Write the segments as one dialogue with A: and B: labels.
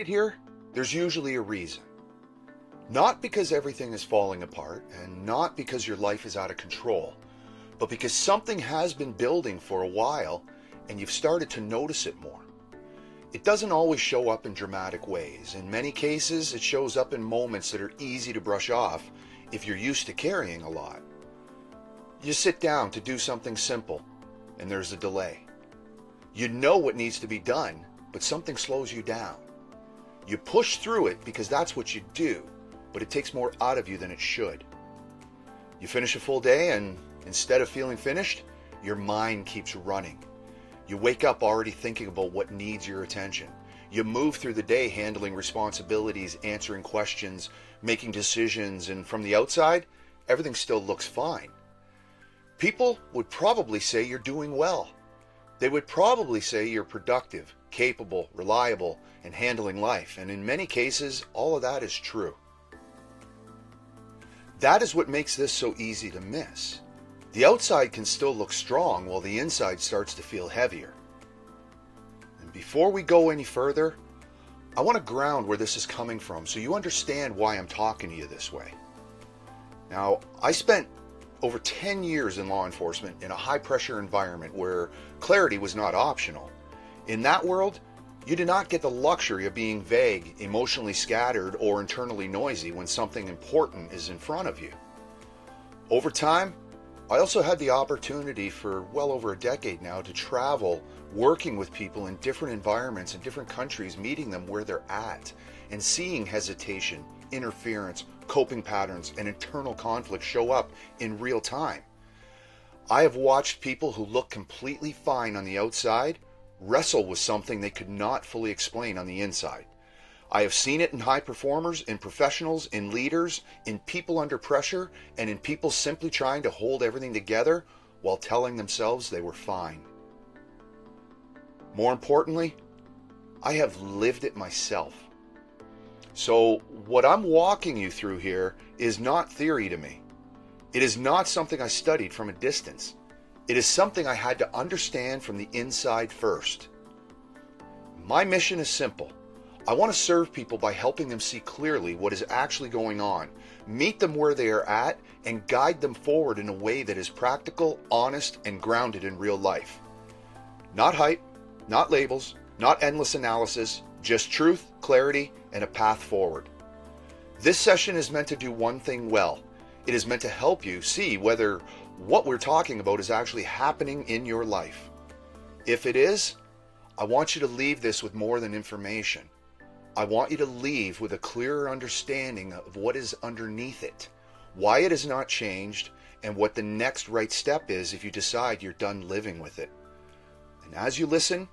A: here, there's usually a reason. Not because everything is falling apart, and not because your life is out of control, but because something has been building for a while and you've started to notice it more. It doesn't always show up in dramatic ways. In many cases, it shows up in moments that are easy to brush off if you're used to carrying a lot. You sit down to do something simple, and there's a delay. You know what needs to be done, but something slows you down. You push through it because that's what you do, but it takes more out of you than it should. You finish a full day, and instead of feeling finished, your mind keeps running. You wake up already thinking about what needs your attention. You move through the day handling responsibilities, answering questions, making decisions, and from the outside, everything still looks fine. People would probably say you're doing well. They would probably say you're productive, capable, reliable, and handling life, and in many cases, all of that is true. That is what makes this so easy to miss. The outside can still look strong while the inside starts to feel heavier. And before we go any further, I want to ground where this is coming from so you understand why I'm talking to you this way. Now, I spent over 10 years in law enforcement in a high-pressure environment where clarity was not optional. In that world, you do not get the luxury of being vague, emotionally scattered, or internally noisy when something important is in front of you. Over time, I also had the opportunity for well over a decade now to travel, working with people in different environments in different countries, meeting them where they're at, and seeing hesitation, interference, coping patterns, and internal conflict show up in real time. I have watched people who look completely fine on the outside wrestle with something they could not fully explain on the inside. I have seen it in high performers, in professionals, in leaders, in people under pressure, and in people simply trying to hold everything together while telling themselves they were fine. More importantly, I have lived it myself. So what I'm walking you through here is not theory to me. It is not something I studied from a distance. It is something I had to understand from the inside first. My mission is simple. I want to serve people by helping them see clearly what is actually going on, meet them where they are at, and guide them forward in a way that is practical, honest, and grounded in real life. Not hype, not labels, not endless analysis, just truth, clarity, and a path forward. This session is meant to do one thing well. It is meant to help you see whether what we're talking about is actually happening in your life. If it is, I want you to leave this with more than information. I want you to leave with a clearer understanding of what is underneath it, why it has not changed, and what the next right step is if you decide you're done living with it. And as you listen,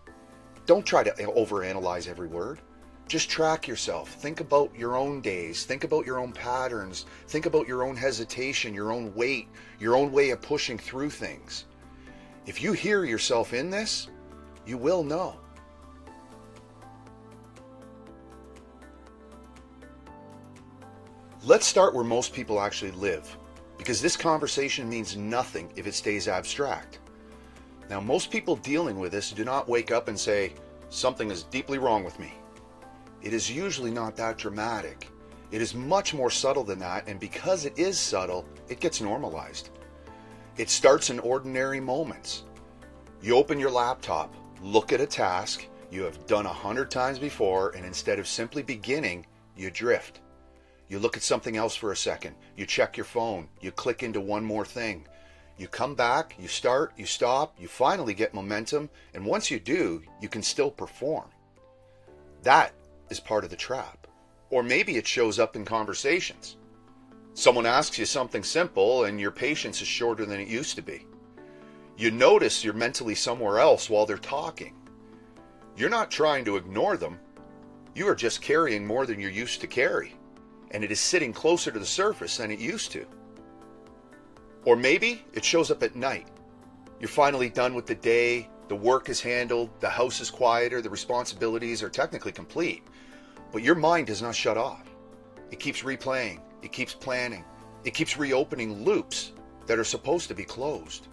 A: don't try to overanalyze every word. Just track yourself. Think about your own days. Think about your own patterns. Think about your own hesitation, your own weight, your own way of pushing through things. If you hear yourself in this, you will know. Let's start where most people actually live, because this conversation means nothing if it stays abstract. Now, most people dealing with this do not wake up and say, "Something is deeply wrong with me." It is usually not that dramatic. It is much more subtle than that, and because it is subtle, it gets normalized. It starts in ordinary moments. You open your laptop, look at a task you have done 100 times before, and instead of simply beginning, you drift. You look at something else for a second. You check your phone. You click into one more thing. You come back, you start, you stop, you finally get momentum, and once you do, you can still perform. That is part of the trap. Or maybe it shows up in conversations. Someone asks you something simple and your patience is shorter than it used to be. You notice you're mentally somewhere else while they're talking. You're not trying to ignore them. You are just carrying more than you're used to carry, and it is sitting closer to the surface than it used to. Or maybe it shows up at night. You're finally done with the day, the work is handled, the house is quieter, the responsibilities are technically complete, but your mind does not shut off. It keeps replaying, it keeps planning, it keeps reopening loops that are supposed to be closed.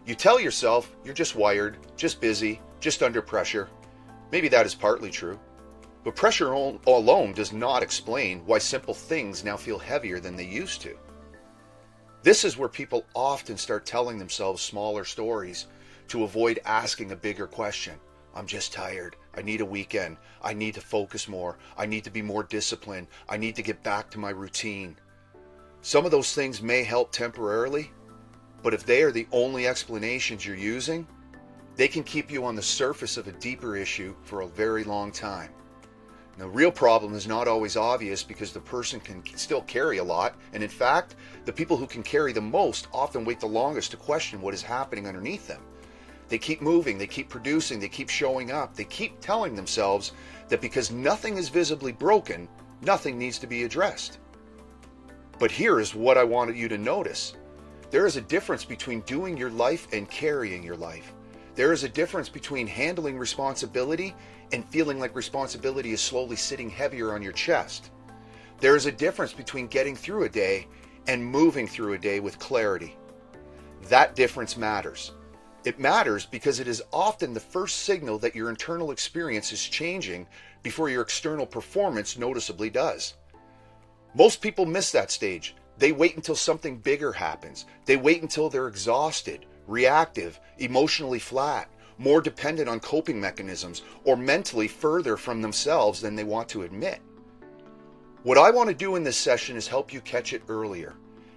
A: You tell yourself you're just wired, just busy, just under pressure. Maybe that is partly true. But pressure alone does not explain why simple things now feel heavier than they used to. This is where people often start telling themselves smaller stories to avoid asking a bigger question. I'm just tired. I need a weekend. I need to focus more. I need to be more disciplined. I need to get back to my routine. Some of those things may help temporarily, but if they are the only explanations you're using, they can keep you on the surface of a deeper issue for a very long time. The real problem is not always obvious because the person can still carry a lot, and in fact, the people who can carry the most often wait the longest to question what is happening underneath them. They keep moving, they keep producing, they keep showing up, they keep telling themselves that because nothing is visibly broken, nothing needs to be addressed. But here is what I wanted you to notice. There is a difference between doing your life and carrying your life. There is a difference between handling responsibility and feeling like responsibility is slowly sitting heavier on your chest. There is a difference between getting through a day and moving through a day with clarity. That difference matters. It matters because it is often the first signal that your internal experience is changing before your external performance noticeably does. Most people miss that stage. They wait until something bigger happens. They wait until they're exhausted, reactive, emotionally flat, more dependent on coping mechanisms, or mentally further from themselves than they want to admit. What I want to do in this session is help you catch it earlier,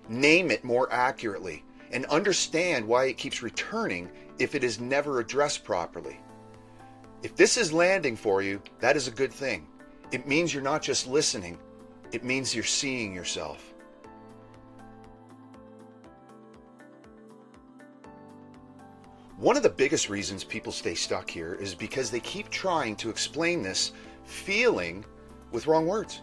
A: name it more accurately, and understand why it keeps returning if it is never addressed properly. If this is landing for you, that is a good thing. It means you're not just listening, it means you're seeing yourself. One of the biggest reasons people stay stuck here is because they keep trying to explain this feeling with wrong words.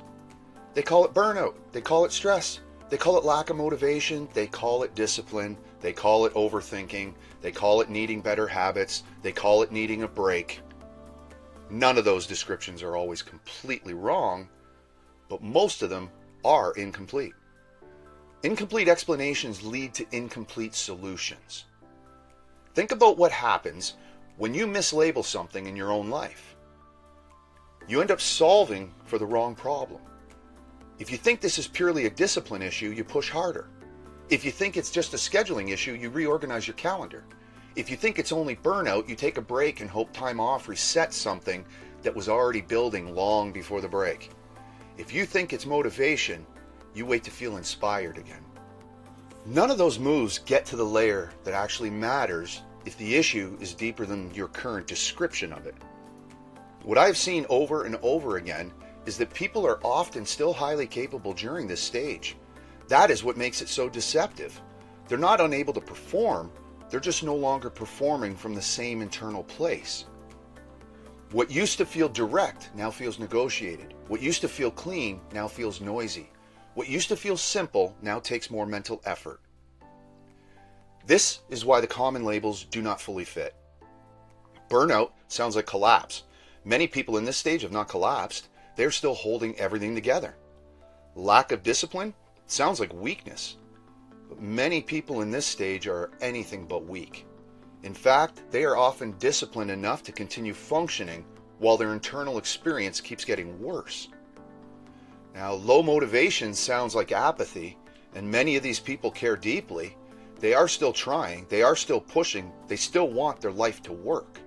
A: They call it burnout, they call it stress, they call it lack of motivation, they call it discipline, they call it overthinking, they call it needing better habits, they call it needing a break. None of those descriptions are always completely wrong, but most of them are incomplete. Incomplete explanations lead to incomplete solutions. Think about what happens when you mislabel something in your own life. You end up solving for the wrong problem. If you think this is purely a discipline issue, you push harder. If you think it's just a scheduling issue, you reorganize your calendar. If you think it's only burnout, you take a break and hope time off resets something that was already building long before the break. If you think it's motivation, you wait to feel inspired again. None of those moves get to the layer that actually matters if the issue is deeper than your current description of it. What I've seen over and over again is that people are often still highly capable during this stage. That is what makes it so deceptive. They're not unable to perform, they're just no longer performing from the same internal place. What used to feel direct now feels negotiated. What used to feel clean now feels noisy. What used to feel simple now takes more mental effort. This is why the common labels do not fully fit. Burnout sounds like collapse. Many people in this stage have not collapsed. They're still holding everything together. Lack of discipline sounds like weakness. But many people in this stage are anything but weak. In fact, they are often disciplined enough to continue functioning while their internal experience keeps getting worse. Now, low motivation sounds like apathy, and many of these people care deeply. They are still trying, they are still pushing, they still want their life to work.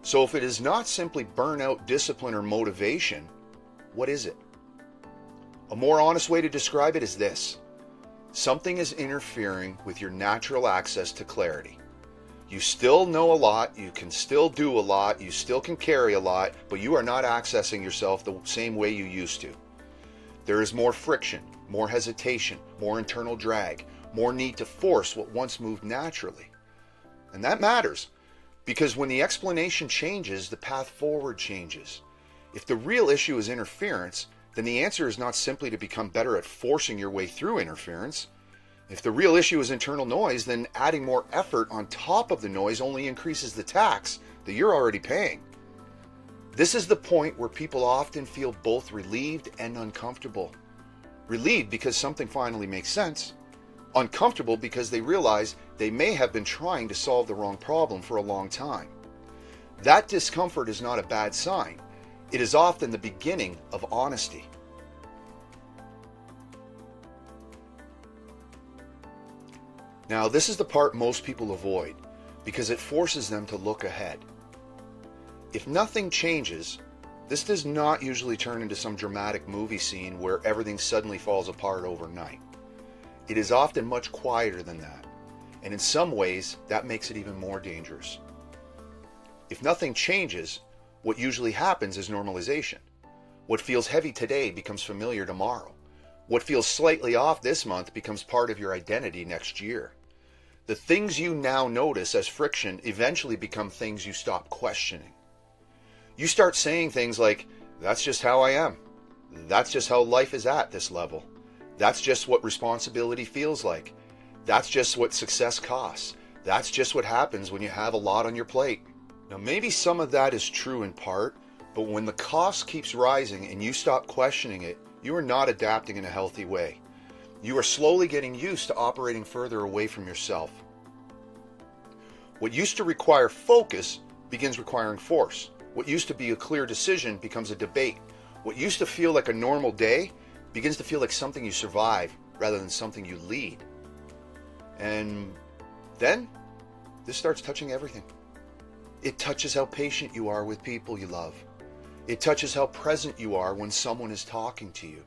A: So if it is not simply burnout, discipline, or motivation, what is it? A more honest way to describe it is this: something is interfering with your natural access to clarity. You still know a lot, you can still do a lot, you still can carry a lot, but you are not accessing yourself the same way you used to. There is more friction, more hesitation, more internal drag, more need to force what once moved naturally. And that matters, because when the explanation changes, the path forward changes. If the real issue is interference, then the answer is not simply to become better at forcing your way through interference. If the real issue is internal noise, then adding more effort on top of the noise only increases the tax that you're already paying. This is the point where people often feel both relieved and uncomfortable. Relieved because something finally makes sense. Uncomfortable because they realize they may have been trying to solve the wrong problem for a long time. That discomfort is not a bad sign. It is often the beginning of honesty. Now, this is the part most people avoid because it forces them to look ahead. If nothing changes, this does not usually turn into some dramatic movie scene where everything suddenly falls apart overnight. It is often much quieter than that, and in some ways, that makes it even more dangerous. If nothing changes, what usually happens is normalization. What feels heavy today becomes familiar tomorrow. What feels slightly off this month becomes part of your identity next year. The things you now notice as friction eventually become things you stop questioning. You start saying things like, "That's just how I am. That's just how life is at this level. That's just what responsibility feels like. That's just what success costs. That's just what happens when you have a lot on your plate." Now, maybe some of that is true in part, but when the cost keeps rising and you stop questioning it, you are not adapting in a healthy way. You are slowly getting used to operating further away from yourself. What used to require focus begins requiring force. What used to be a clear decision becomes a debate. What used to feel like a normal day begins to feel like something you survive rather than something you lead. And then this starts touching everything. It touches how patient you are with people you love. It touches how present you are when someone is talking to you.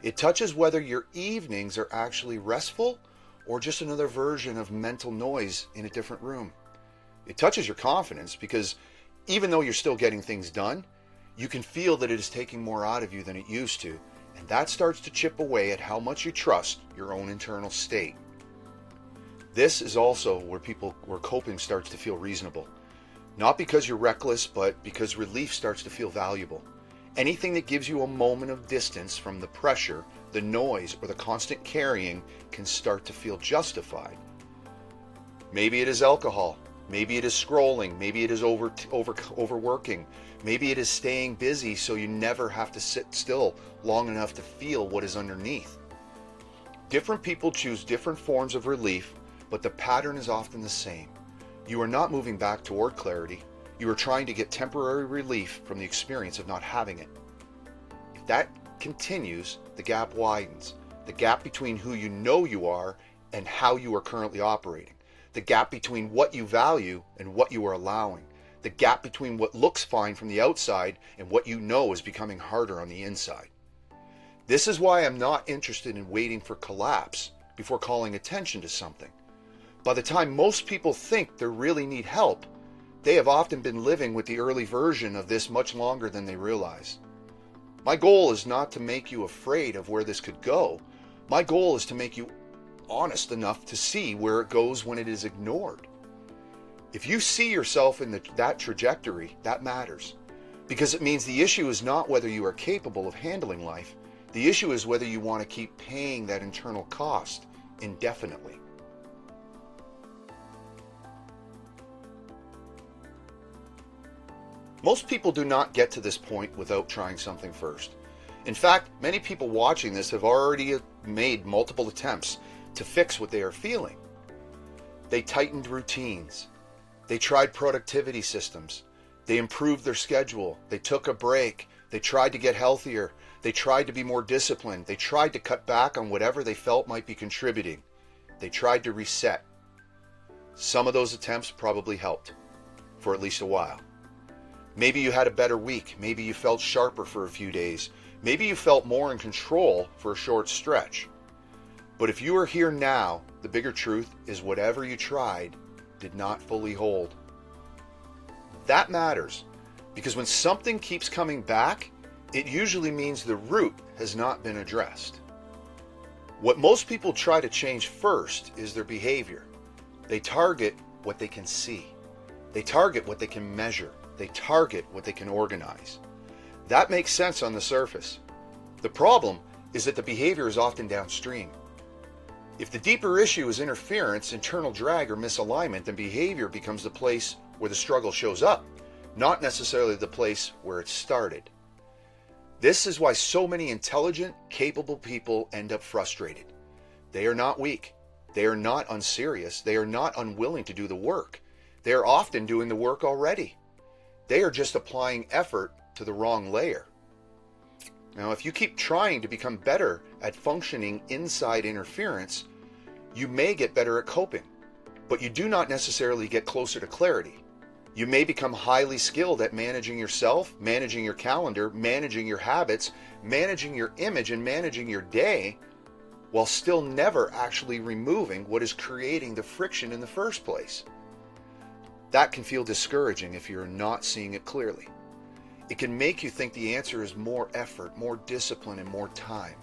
A: It touches whether your evenings are actually restful or just another version of mental noise in a different room. It touches your confidence because even though you're still getting things done, you can feel that it is taking more out of you than it used to, and that starts to chip away at how much you trust your own internal state. This is also where coping starts to feel reasonable. Not because you're reckless, but because relief starts to feel valuable. Anything that gives you a moment of distance from the pressure, the noise, or the constant carrying can start to feel justified. Maybe it is alcohol. Maybe it is scrolling. Maybe it is overworking. Maybe it is staying busy so you never have to sit still long enough to feel what is underneath. Different people choose different forms of relief, but the pattern is often the same. You are not moving back toward clarity. You are trying to get temporary relief from the experience of not having it. If that continues, the gap widens. The gap between who you know you are and how you are currently operating. The gap between what you value and what you are allowing. The gap between what looks fine from the outside and what you know is becoming harder on the inside. This is why I'm not interested in waiting for collapse before calling attention to something. By the time most people think they really need help, they have often been living with the early version of this much longer than they realize. My goal is not to make you afraid of where this could go. My goal is to make you honest enough to see where it goes when it is ignored. If you see yourself in that trajectory, that matters. Because it means the issue is not whether you are capable of handling life. The issue is whether you want to keep paying that internal cost indefinitely. Most people do not get to this point without trying something first. In fact, many people watching this have already made multiple attempts to fix what they are feeling. They tightened routines. They tried productivity systems. They improved their schedule. They took a break. They tried to get healthier. They tried to be more disciplined. They tried to cut back on whatever they felt might be contributing. They tried to reset. Some of those attempts probably helped for at least a while. Maybe you had a better week. Maybe you felt sharper for a few days. Maybe you felt more in control for a short stretch. But if you are here now, the bigger truth is whatever you tried did not fully hold. That matters, because when something keeps coming back, it usually means the root has not been addressed. What most people try to change first is their behavior. They target what they can see. They target what they can measure. They target what they can organize. That makes sense on the surface. The problem is that the behavior is often downstream. If the deeper issue is interference, internal drag, or misalignment, then behavior becomes the place where the struggle shows up, not necessarily the place where it started. This is why so many intelligent, capable people end up frustrated. They are not weak. They are not unserious. They are not unwilling to do the work. They are often doing the work already. They are just applying effort to the wrong layer. Now, if you keep trying to become better at functioning inside interference, you may get better at coping, but you do not necessarily get closer to clarity. You may become highly skilled at managing yourself, managing your calendar, managing your habits, managing your image, and managing your day, while still never actually removing what is creating the friction in the first place. That can feel discouraging if you're not seeing it clearly. It can make you think the answer is more effort, more discipline, and more time.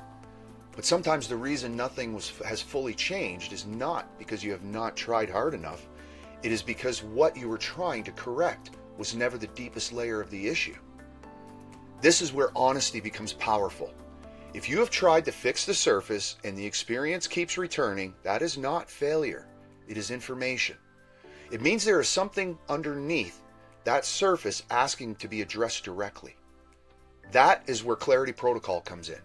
A: But sometimes the reason nothing has fully changed is not because you have not tried hard enough. It is because what you were trying to correct was never the deepest layer of the issue. This is where honesty becomes powerful. If you have tried to fix the surface and the experience keeps returning, that is not failure. It is information. It means there is something underneath that surface asking to be addressed directly. That is where Clarity Protocol comes in.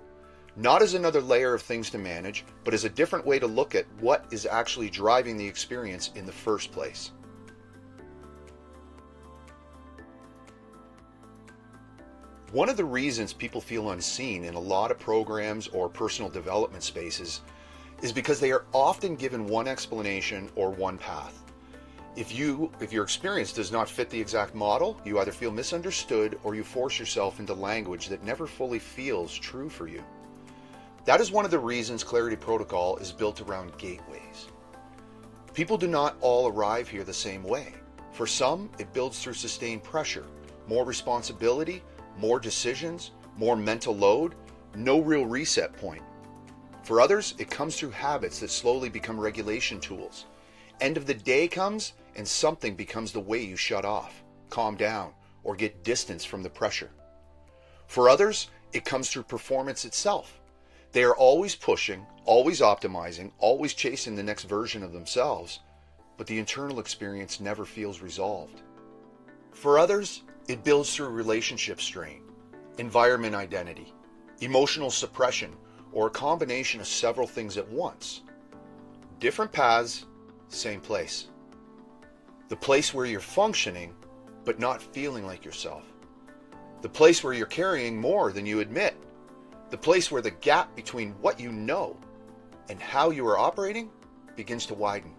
A: Not as another layer of things to manage, but as a different way to look at what is actually driving the experience in the first place. One of the reasons people feel unseen in a lot of programs or personal development spaces is because they are often given one explanation or one path. If your experience does not fit the exact model, you either feel misunderstood or you force yourself into language that never fully feels true for you. That is one of the reasons Clarity Protocol is built around gateways. People do not all arrive here the same way. For some, it builds through sustained pressure, more responsibility, more decisions, more mental load, no real reset point. For others, it comes through habits that slowly become regulation tools. End of the day comes and something becomes the way you shut off, calm down, or get distance from the pressure. For others, it comes through performance itself. They are always pushing, always optimizing, always chasing the next version of themselves, but the internal experience never feels resolved. For others, it builds through relationship strain, environment identity, emotional suppression, or a combination of several things at once. Different paths, same place. The place where you're functioning, but not feeling like yourself. The place where you're carrying more than you admit. The place where the gap between what you know and how you are operating begins to widen.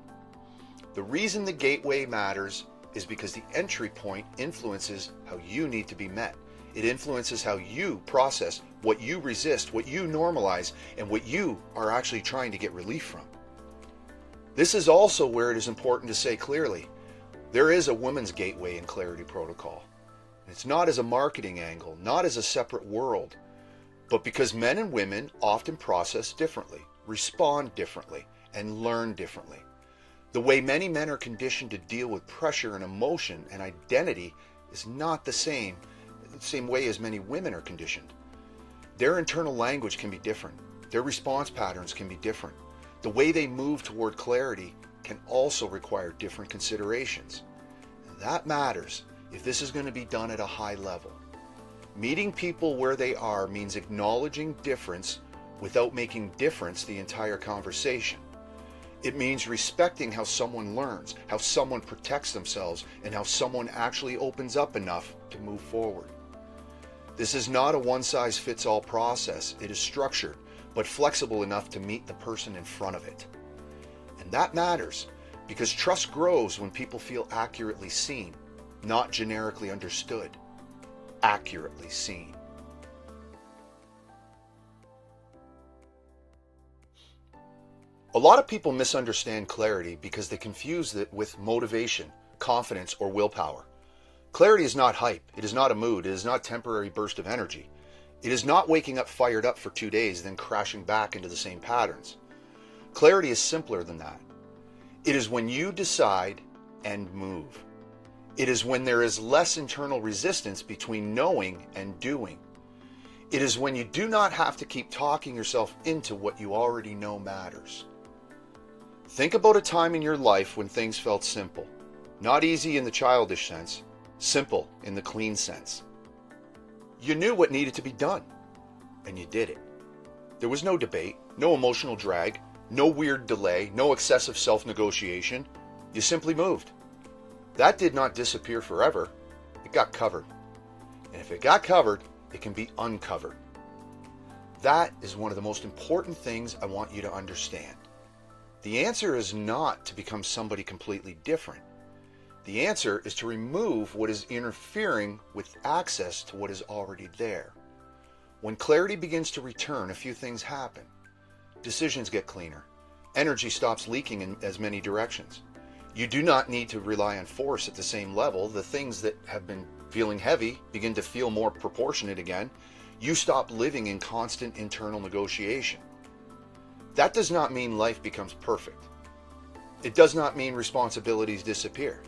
A: The reason the gateway matters is because the entry point influences how you need to be met. It influences how you process what you resist, what you normalize, and what you are actually trying to get relief from. This is also where it is important to say clearly, there is a women's gateway in Clarity Protocol. It's not as a marketing angle, not as a separate world, but because men and women often process differently, respond differently, and learn differently. The way many men are conditioned to deal with pressure and emotion and identity is not the same way as many women are conditioned. Their internal language can be different. Their response patterns can be different. The way they move toward clarity can also require different considerations. And that matters if this is going to be done at a high level. Meeting people where they are means acknowledging difference without making difference the entire conversation. It means respecting how someone learns, how someone protects themselves, and how someone actually opens up enough to move forward. This is not a one-size-fits-all process. It is structured, but flexible enough to meet the person in front of it. And that matters because trust grows when people feel accurately seen, not generically understood. Accurately seen. A lot of people misunderstand clarity because they confuse it with motivation, confidence, or willpower. Clarity is not hype. It is not a mood. It is not a temporary burst of energy. It is not waking up fired up for 2 days, then crashing back into the same patterns. Clarity is simpler than that. It is when you decide and move. It is when there is less internal resistance between knowing and doing. It is when you do not have to keep talking yourself into what you already know matters. Think about a time in your life when things felt simple. Not easy in the childish sense, simple in the clean sense. You knew what needed to be done, and you did it. There was no debate, no emotional drag, no weird delay, no excessive self-negotiation. You simply moved. That did not disappear forever. It got covered. And if it got covered, it can be uncovered. That is one of the most important things I want you to understand. The answer is not to become somebody completely different. The answer is to remove what is interfering with access to what is already there. When clarity begins to return, a few things happen. Decisions get cleaner. Energy stops leaking in as many directions. You do not need to rely on force at the same level. The things that have been feeling heavy begin to feel more proportionate again. You stop living in constant internal negotiation. That does not mean life becomes perfect. It does not mean responsibilities disappear.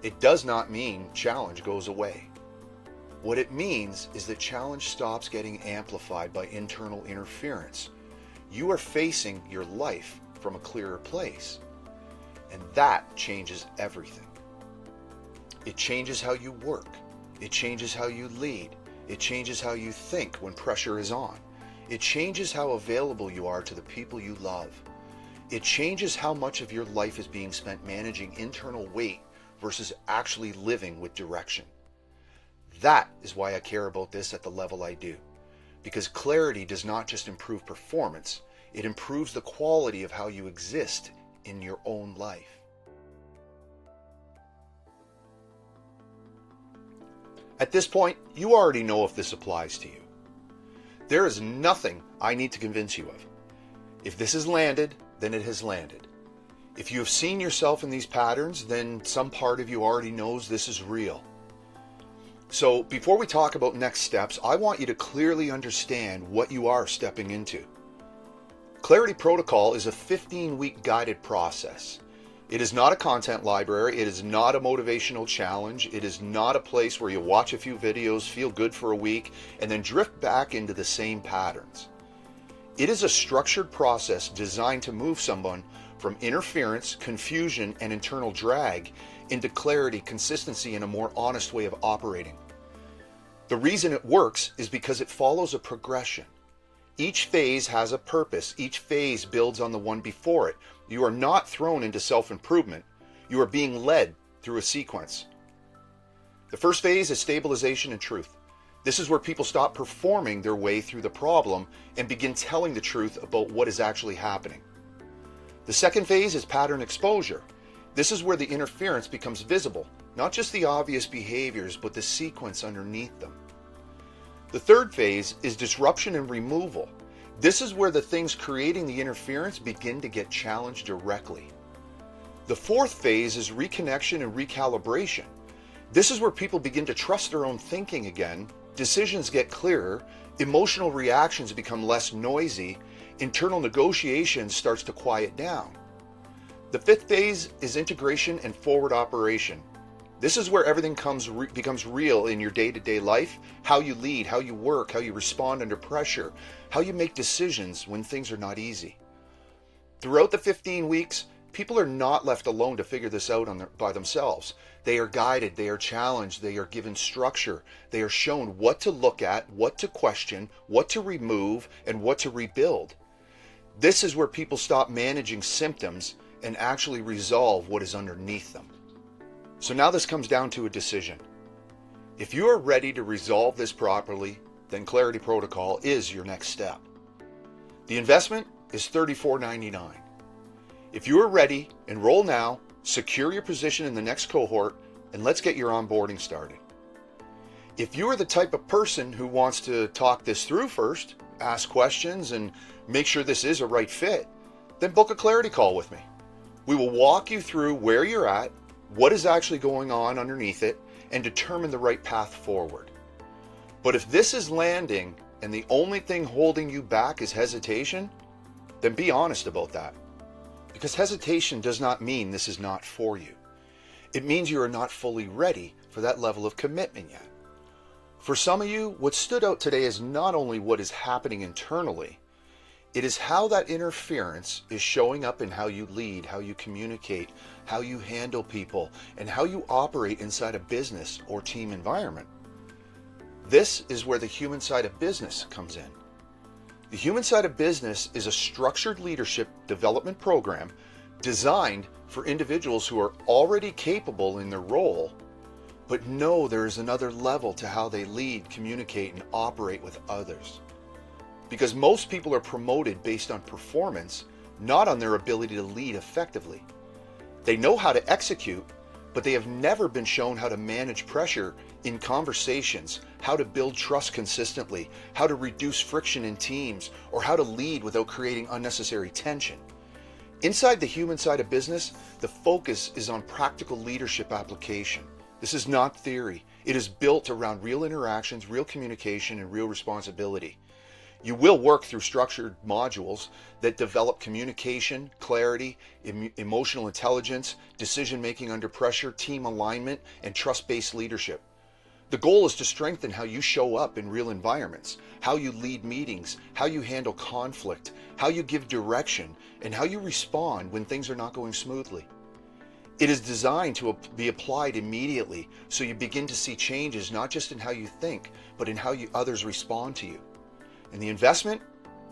A: It does not mean challenge goes away. What it means is that challenge stops getting amplified by internal interference. You are facing your life from a clearer place, and that changes everything. It changes how you work. It changes how you lead. It changes how you think when pressure is on. It changes how available you are to the people you love. It changes how much of your life is being spent managing internal weight versus actually living with direction. That is why I care about this at the level I do. Because clarity does not just improve performance, it improves the quality of how you exist in your own life. At this point, you already know if this applies to you. There is nothing I need to convince you of. If this has landed, then it has landed. If you have seen yourself in these patterns, then some part of you already knows this is real. So before we talk about next steps, I want you to clearly understand what you are stepping into. Clarity Protocol is a 15-week guided process. It is not a content library. It is not a motivational challenge. It is not a place where you watch a few videos, feel good for a week, and then drift back into the same patterns. It is a structured process designed to move someone from interference, confusion, and internal drag into clarity, consistency, and a more honest way of operating. The reason it works is because it follows a progression. Each phase has a purpose. Each phase builds on the one before it. You are not thrown into self-improvement. You are being led through a sequence. The first phase is stabilization and truth. This is where people stop performing their way through the problem and begin telling the truth about what is actually happening. The second phase is pattern exposure. This is where the interference becomes visible, not just the obvious behaviors, but the sequence underneath them. The third phase is disruption and removal. This is where the things creating the interference begin to get challenged directly. The fourth phase is reconnection and recalibration. This is where people begin to trust their own thinking again, decisions get clearer, emotional reactions become less noisy, internal negotiation starts to quiet down. The fifth phase is integration and forward operation. This is where everything becomes real in your day-to-day life, how you lead, how you work, how you respond under pressure, how you make decisions when things are not easy. Throughout the 15 weeks, people are not left alone to figure this out by themselves. They are guided, they are challenged, they are given structure, they are shown what to look at, what to question, what to remove, and what to rebuild. This is where people stop managing symptoms and actually resolve what is underneath them. So now this comes down to a decision. If you are ready to resolve this properly, then Clarity Protocol is your next step. The investment is $34.99. If you are ready, enroll now, secure your position in the next cohort, and let's get your onboarding started. If you are the type of person who wants to talk this through first, ask questions, and make sure this is a right fit, then book a clarity call with me. We will walk you through where you're at, what is actually going on underneath it, and determine the right path forward. But if this is landing and the only thing holding you back is hesitation, then be honest about that. Because hesitation does not mean this is not for you. It means you are not fully ready for that level of commitment yet. For some of you, what stood out today is not only what is happening internally, it is how that interference is showing up in how you lead, how you communicate, how you handle people, and how you operate inside a business or team environment. This is where the human side of business comes in. The human side of business is a structured leadership development program designed for individuals who are already capable in their role, but know there is another level to how they lead, communicate, and operate with others. Because most people are promoted based on performance, not on their ability to lead effectively. They know how to execute, but they have never been shown how to manage pressure in conversations, how to build trust consistently, how to reduce friction in teams, or how to lead without creating unnecessary tension. Inside the human side of business, the focus is on practical leadership application. This is not theory. It is built around real interactions, real communication, and real responsibility. You will work through structured modules that develop communication, clarity, emotional intelligence, decision-making under pressure, team alignment, and trust-based leadership. The goal is to strengthen how you show up in real environments, how you lead meetings, how you handle conflict, how you give direction, and how you respond when things are not going smoothly. It is designed to be applied immediately so you begin to see changes not just in how you think, but in how others respond to you. And the investment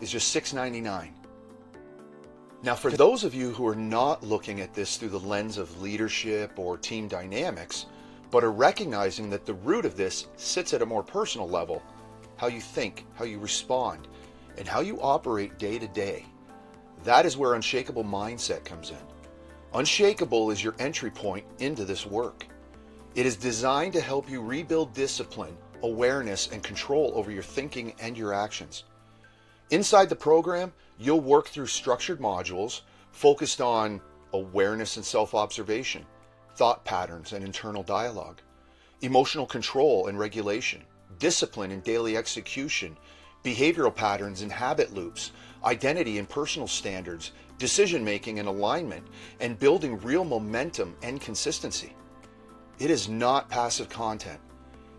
A: is just $6.99. Now, for those of you who are not looking at this through the lens of leadership or team dynamics, but are recognizing that the root of this sits at a more personal level, how you think, how you respond, and how you operate day to day, that is where Unshakable Mindset comes in. Unshakable is your entry point into this work. It is designed to help you rebuild discipline, awareness, and control over your thinking and your actions. Inside the program, you'll work through structured modules focused on awareness and self-observation, thought patterns and internal dialogue, emotional control and regulation, discipline and daily execution, behavioral patterns and habit loops, identity and personal standards, decision-making and alignment, and building real momentum and consistency. It is not passive content.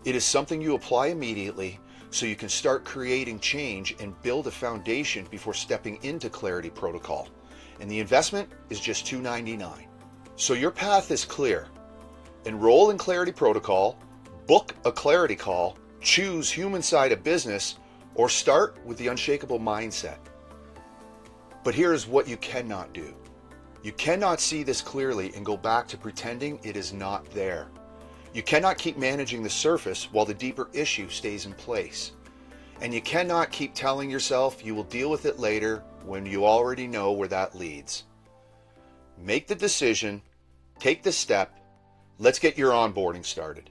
A: It is something you apply immediately so you can start creating change and build a foundation before stepping into Clarity Protocol. And the investment is just $2.99. So your path is clear. Enroll in Clarity Protocol, book a Clarity call, choose human side of business, or start with the Unshakable Mindset. But here is what you cannot do. You cannot see this clearly and go back to pretending it is not there. You cannot keep managing the surface while the deeper issue stays in place. And you cannot keep telling yourself you will deal with it later when you already know where that leads. Make the decision, take the step, let's get your onboarding started.